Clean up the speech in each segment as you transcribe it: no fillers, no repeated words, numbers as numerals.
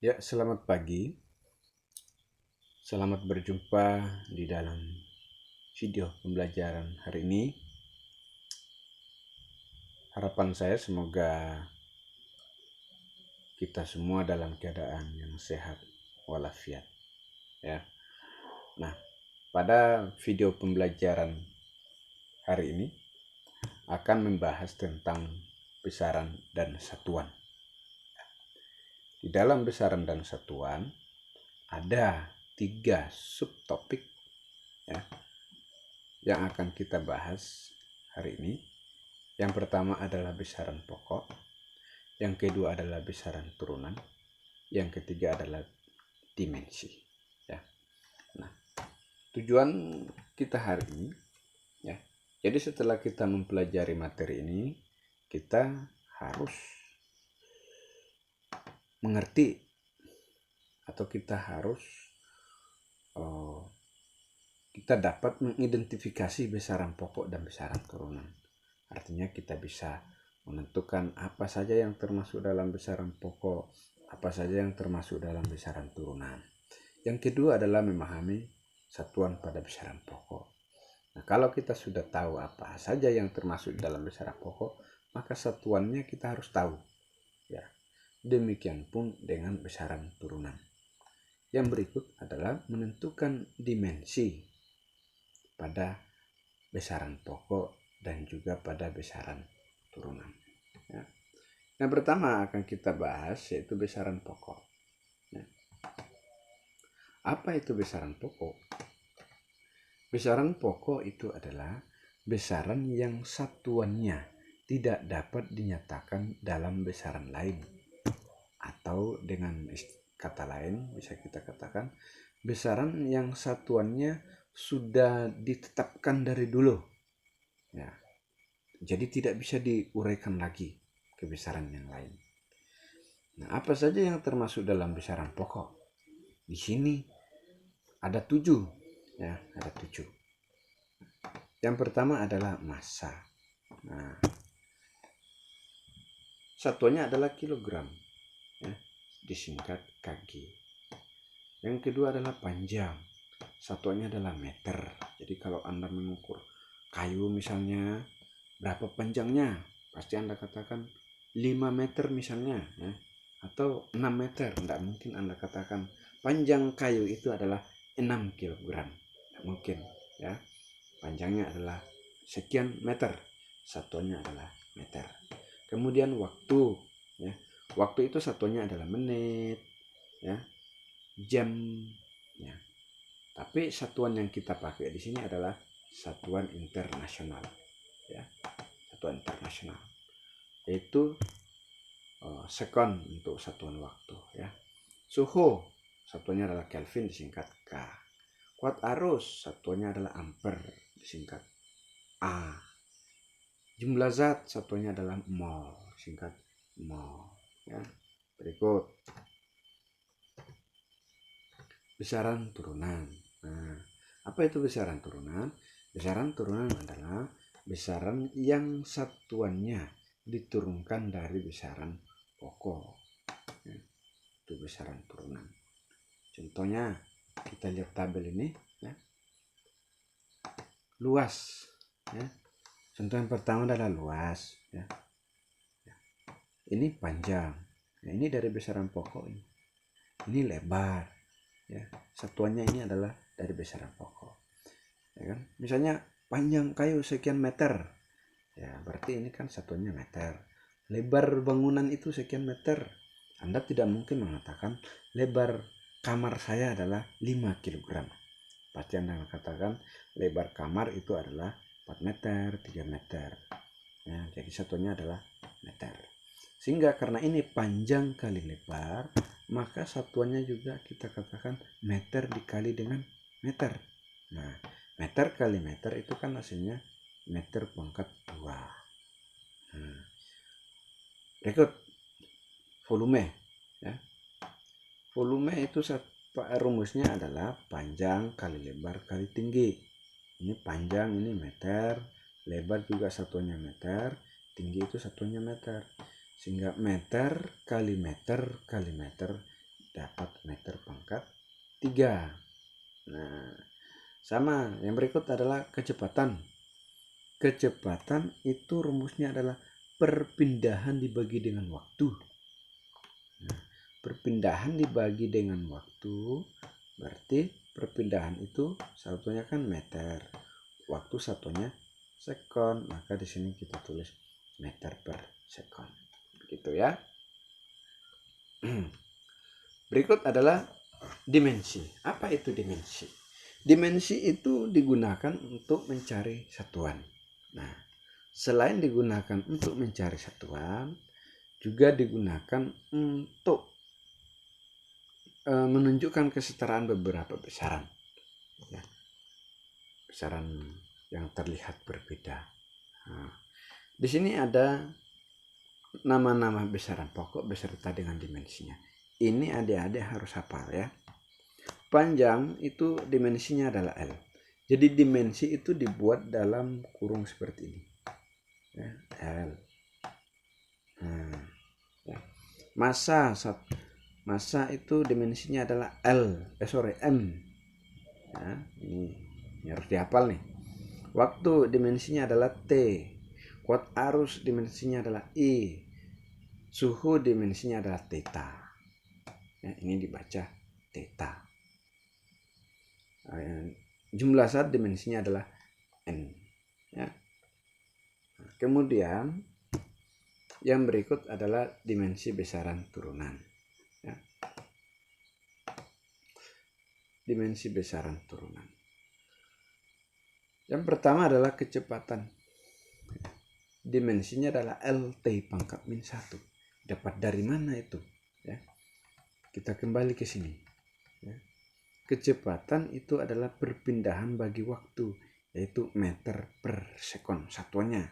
Ya, selamat pagi. Selamat berjumpa di dalam video pembelajaran hari ini. Harapan saya semoga kita semua dalam keadaan yang sehat walafiat. Ya. Nah, pada video pembelajaran hari ini akan membahas tentang besaran dan satuan. Di dalam besaran dan satuan ada 3 subtopik ya, yang akan kita bahas hari ini. Yang pertama adalah besaran pokok, yang kedua adalah besaran turunan, yang ketiga adalah dimensi. Ya. Nah, tujuan kita hari ini, ya. Jadi setelah kita mempelajari materi ini, kita harus mengerti atau kita dapat mengidentifikasi besaran pokok dan besaran turunan. Artinya kita bisa menentukan apa saja yang termasuk dalam besaran pokok, apa saja yang termasuk dalam besaran turunan. Yang kedua adalah memahami satuan pada besaran pokok. Nah, kalau kita sudah tahu apa saja yang termasuk dalam besaran pokok, maka satuannya kita harus tahu. Ya. Demikian pun dengan besaran turunan. Yang berikut adalah menentukan dimensi pada besaran pokok dan juga pada besaran turunan. Ya. Yang pertama akan kita bahas yaitu besaran pokok. Ya. Apa itu besaran pokok? Besaran pokok itu adalah besaran yang satuannya tidak dapat dinyatakan dalam besaran lain. Atau dengan kata lain bisa kita katakan besaran yang satuannya sudah ditetapkan dari dulu. Ya. Jadi tidak bisa diuraikan lagi ke besaran yang lain. Nah, apa saja yang termasuk dalam besaran pokok? Di sini ada 7. Ya, ada 7. Yang pertama adalah massa. Nah, satuannya adalah kilogram. Ya, disingkat kg. Yang kedua adalah panjang. Satuannya adalah meter. Jadi kalau Anda mengukur kayu misalnya, berapa panjangnya? Pasti Anda katakan 5 meter misalnya. Ya. Atau 6 meter. Tidak mungkin Anda katakan panjang kayu itu adalah 6 kilogram. Tidak mungkin. Ya. Panjangnya adalah sekian meter. Satuannya adalah meter. Kemudian waktu. Ya. Waktu itu satuannya adalah menit. Ya. Jam. Ya. Tapi satuan yang kita pakai di sini adalah satuan internasional. Ya. Satuan internasional. Yaitu sekon untuk satuan waktu. Ya. Suhu. Satuannya adalah Kelvin disingkat K. Kuat arus. Satuannya adalah ampere disingkat A. Jumlah zat. Satuannya adalah mol disingkat mol. Ya. Berikut. Besaran turunan. Nah, apa itu besaran turunan? Besaran turunan adalah besaran yang satuannya diturunkan dari besaran pokok. Ya, itu besaran turunan. Contohnya kita lihat tabel ini. Ya. Luas. Ya. Contoh yang pertama adalah luas. Ya. Ya. Ini panjang. Nah, ini dari besaran pokok ini. Ini lebar. Ya. Satuannya ini adalah dari besaran pokok. Ya kan? Misalnya panjang kayu sekian meter. Ya, berarti ini kan satuannya meter. Lebar bangunan itu sekian meter. Anda tidak mungkin mengatakan lebar kamar saya adalah 5 kg. Pasti Anda katakan lebar kamar itu adalah 4 meter, 3 meter. Ya, jadi satuannya adalah meter. Sehingga karena ini panjang kali lebar, maka satuannya juga kita katakan meter dikali dengan meter. Nah, meter kali meter itu kan hasilnya meter pangkat 2. Nah, berikut volume. Ya. Volume itu rumusnya adalah panjang kali lebar kali tinggi. Ini panjang ini meter, lebar juga satuannya meter, tinggi itu satuannya meter. Sehingga meter kali meter kali meter dapat meter pangkat 3. Nah, sama yang berikut adalah kecepatan. Kecepatan itu rumusnya adalah perpindahan dibagi dengan waktu. Nah, perpindahan dibagi dengan waktu berarti perpindahan itu satunya kan meter, waktu satunya sekon, maka di sini kita tulis meter per sekon. Begitu ya. Berikut adalah dimensi. Apa itu dimensi? Dimensi itu digunakan untuk mencari satuan. Nah, selain digunakan untuk mencari satuan, juga digunakan untuk menunjukkan kesetaraan beberapa besaran. Ya, besaran yang terlihat berbeda. Nah, di sini ada nama-nama besaran pokok beserta dengan dimensinya. Ini adik-adik harus hafal ya. Panjang itu dimensinya adalah L. Jadi dimensi itu dibuat dalam kurung seperti ini. Ya, L. Nah, ya. Massa itu dimensinya adalah M. Ya, ini harus dihafal nih. Waktu dimensinya adalah T. Kuat arus dimensinya adalah I. Suhu dimensinya adalah theta. Ya, ini dibaca theta. Jumlah zat dimensinya adalah N. Ya. Kemudian yang berikut adalah dimensi besaran turunan. Ya. Dimensi besaran turunan. Yang pertama adalah kecepatan. Dimensinya adalah LT pangkat min 1. Dapat dari mana itu? Ya. Kita kembali ke sini. Ya. Kecepatan itu adalah perpindahan bagi waktu, yaitu meter per sekon satuannya.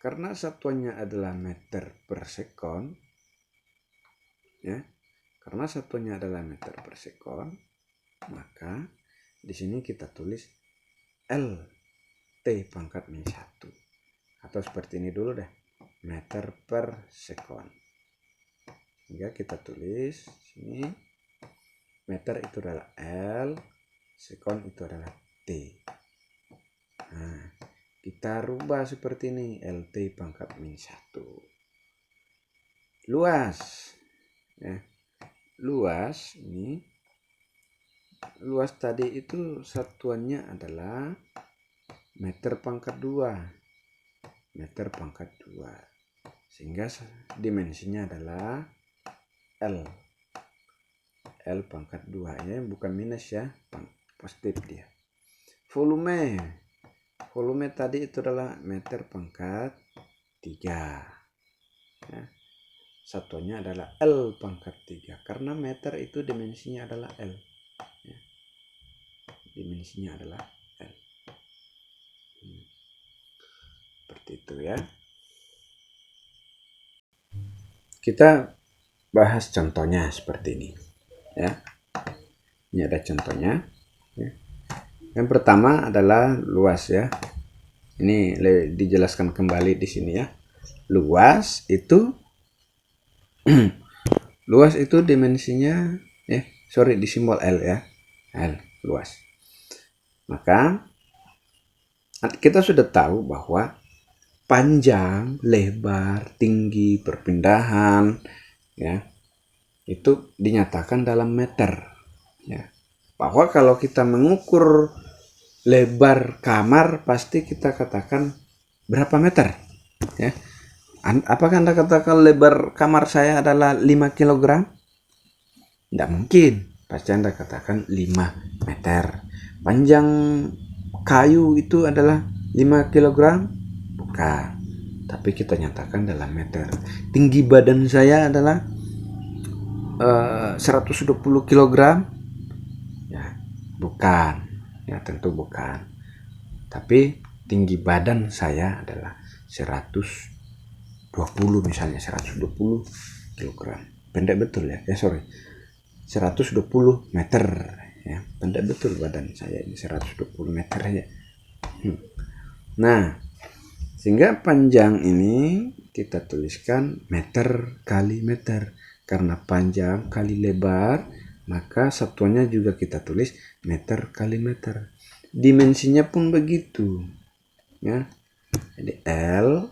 Karena satuannya adalah meter per sekon, ya. Karena satuannya adalah meter per sekon, maka di sini kita tulis L T pangkat min 1. Atau seperti ini dulu deh, meter per sekon. Hingga kita tulis sini meter itu adalah L, sekon itu adalah T. Nah, kita rubah seperti ini, LT pangkat min 1. Luas. Ya. Luas ini. Luas tadi itu satuannya adalah meter pangkat 2. Meter pangkat 2. Sehingga dimensinya adalah L. L pangkat 2 ya, bukan minus ya, positif dia. Volume tadi itu adalah meter pangkat 3 ya. Satuannya adalah L pangkat 3 karena meter itu dimensinya adalah L ya. Dimensinya adalah L. Seperti itu ya. Kita bahas contohnya seperti ini ya. Ini ada contohnya ya. Yang pertama adalah luas ya. Ini dijelaskan kembali di sini ya. Luas itu luas itu dimensinya di simbol L ya. L luas. Maka kita sudah tahu bahwa panjang, lebar, tinggi, perpindahan ya itu dinyatakan dalam meter ya. Bahwa kalau kita mengukur lebar kamar pasti kita katakan berapa meter ya. Apakah Anda katakan lebar kamar saya adalah 5 kg? Tidak mungkin. Pasti Anda katakan 5 meter. Panjang kayu itu adalah 5 kg? Bukan. Tapi kita nyatakan dalam meter. Tinggi badan saya adalah 120 kg? Ya, bukan. Ya, tentu bukan. Tapi tinggi badan saya adalah 120 misalnya, 120 kg. Pendek betul ya. 120 meter ya. Pendek betul badan saya ini 120 meter aja. Nah, sehingga panjang ini kita tuliskan meter kali meter. karena panjang kali lebar, maka satuannya juga kita tulis meter kali meter. Dimensinya pun begitu, ya. Jadi L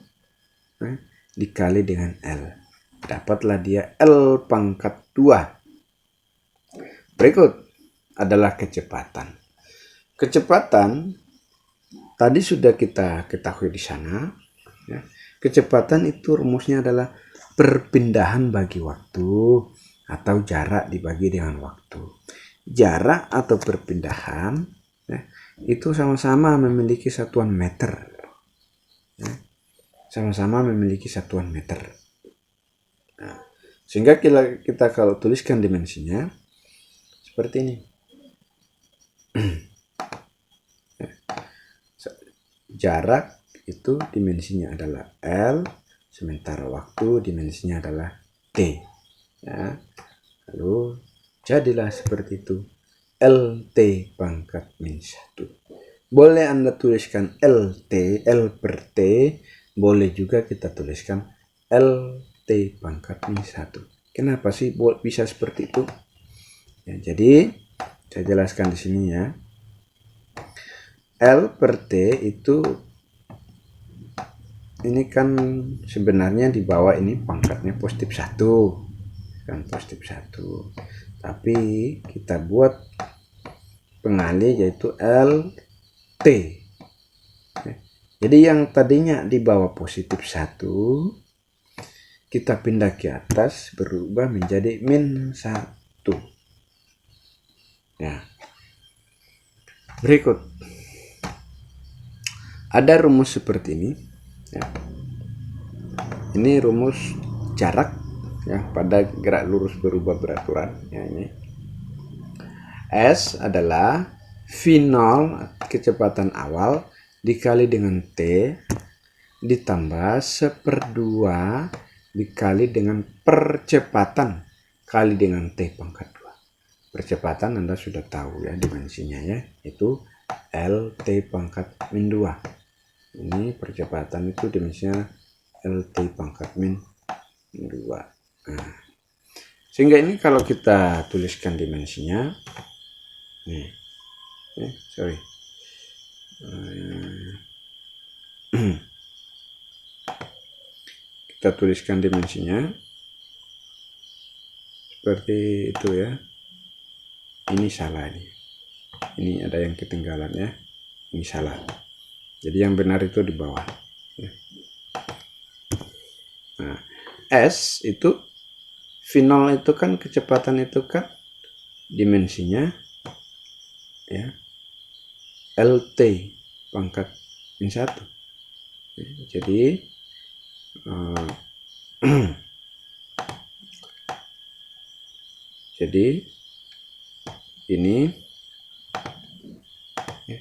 dikali dengan L, dapatlah dia L pangkat 2. Berikut adalah kecepatan. Kecepatan tadi sudah kita ketahui di sana, ya. Kecepatan itu rumusnya adalah perpindahan bagi waktu atau jarak dibagi dengan waktu. Jarak atau perpindahan, ya, itu sama-sama memiliki satuan meter, ya. Sama-sama memiliki satuan meter. Nah, sehingga kita kalau tuliskan dimensinya seperti ini. Jarak itu dimensinya adalah L, sementara waktu dimensinya adalah T, ya. Lalu jadilah seperti itu, LT pangkat min 1. Boleh Anda tuliskan LT, L per T, boleh juga kita tuliskan LT pangkat min 1. Kenapa sih bisa seperti itu? Ya, jadi saya jelaskan di sini, ya. L per T itu ini kan sebenarnya di bawah ini pangkatnya positif 1, kan, positif 1. Tapi kita buat pengalih yaitu LT. Jadi yang tadinya di bawah positif 1 kita pindah ke atas, berubah menjadi min 1. Ya. Berikut ada rumus seperti ini, ya. Ini rumus jarak, ya, pada gerak lurus berubah beraturan, ya. Ini S adalah V0 kecepatan awal dikali dengan T ditambah 1/2 dikali dengan percepatan kali dengan T pangkat 2. Percepatan Anda sudah tahu, ya, dimensinya, ya, itu LT pangkat min 2. Ini percepatan itu dimensinya LT pangkat min 2. Nah, sehingga ini kalau kita tuliskan dimensinya, nih, sorry, kita tuliskan dimensinya seperti itu, ya. Ini salah, ini ada yang ketinggalan, ya. Ini salah. Jadi yang benar itu di bawah, ya. Nah, S itu V0 itu kan kecepatan itu kan dimensinya, ya, LT pangkat min 1. Jadi jadi ini, ya,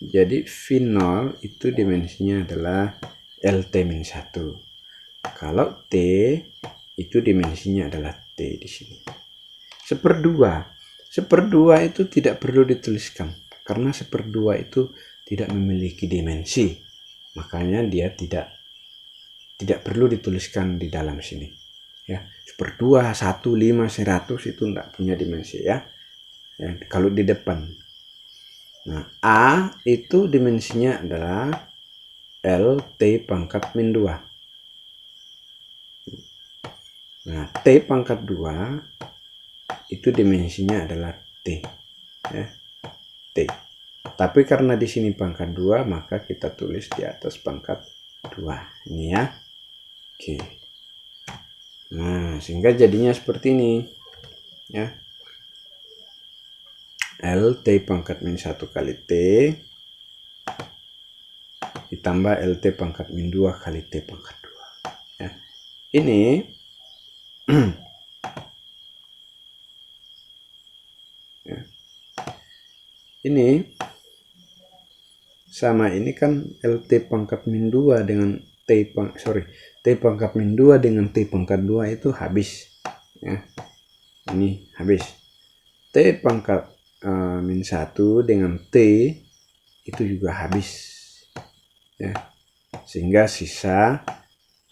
jadi V0 itu dimensinya adalah LT min 1. Kalau T itu dimensinya adalah T di sini. 1/2 itu tidak perlu dituliskan karena 1/2 itu tidak memiliki dimensi, makanya dia tidak perlu dituliskan di dalam sini, ya. 1/2, 1, 5, 100 itu enggak punya dimensi, ya, kalau di depan. Nah, A itu dimensinya adalah LT pangkat min 2. Nah, T pangkat 2 itu dimensinya adalah T, ya, T. Tapi karena di sini pangkat 2, maka kita tulis di atas pangkat 2. Ini, ya. Oke. Nah, sehingga jadinya seperti ini, ya. LT pangkat min 1 kali T ditambah LT pangkat min 2 kali T pangkat 2. Ya. Ini ya. Ini sama, ini kan LT pangkat min 2 dengan T pangkat min 2 dengan T pangkat 2 itu habis, ya. Ini habis. T pangkat min 1 dengan T itu juga habis, ya. Sehingga sisa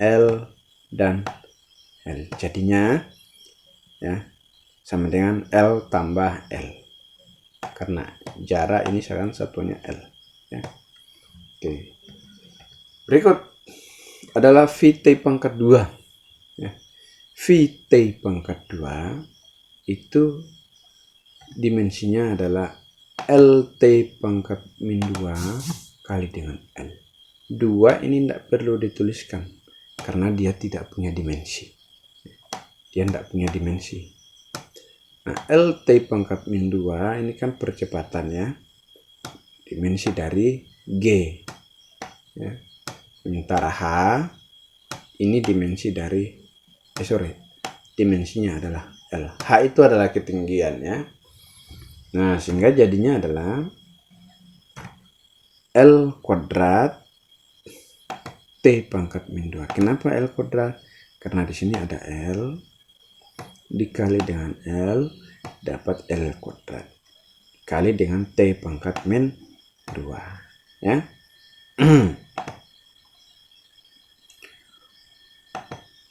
L dan L. Jadinya ya, sama dengan L tambah L, karena jarak ini sekarang satunya L, ya. Oke, berikut adalah VT pangkat 2, ya. VT pangkat 2 itu dimensinya adalah LT pangkat min 2 kali dengan L. 2 ini tidak perlu dituliskan karena dia tidak punya dimensi. Dia tidak punya dimensi. Nah, LT pangkat min 2 ini kan percepatannya, dimensi dari G, ya. Sementara H ini dimensi dari dimensinya adalah L. H itu adalah ketinggian, ya. Nah, sehingga jadinya adalah L kuadrat T pangkat min 2. Kenapa L kuadrat? Karena di sini ada L dikali dengan L dapat L kuadrat kali dengan T pangkat min 2, ya.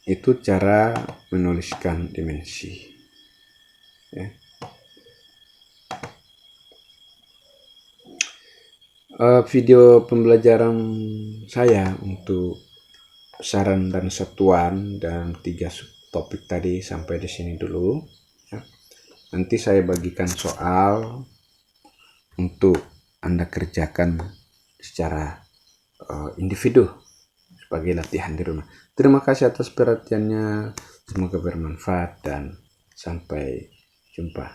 Itu cara menuliskan dimensi, ya. Video pembelajaran saya untuk besaran dan satuan dan 3 subtopik tadi sampai di sini dulu, ya. Nanti saya bagikan soal untuk Anda kerjakan secara individu sebagai latihan di rumah. Terima kasih atas perhatiannya, semoga bermanfaat dan sampai jumpa.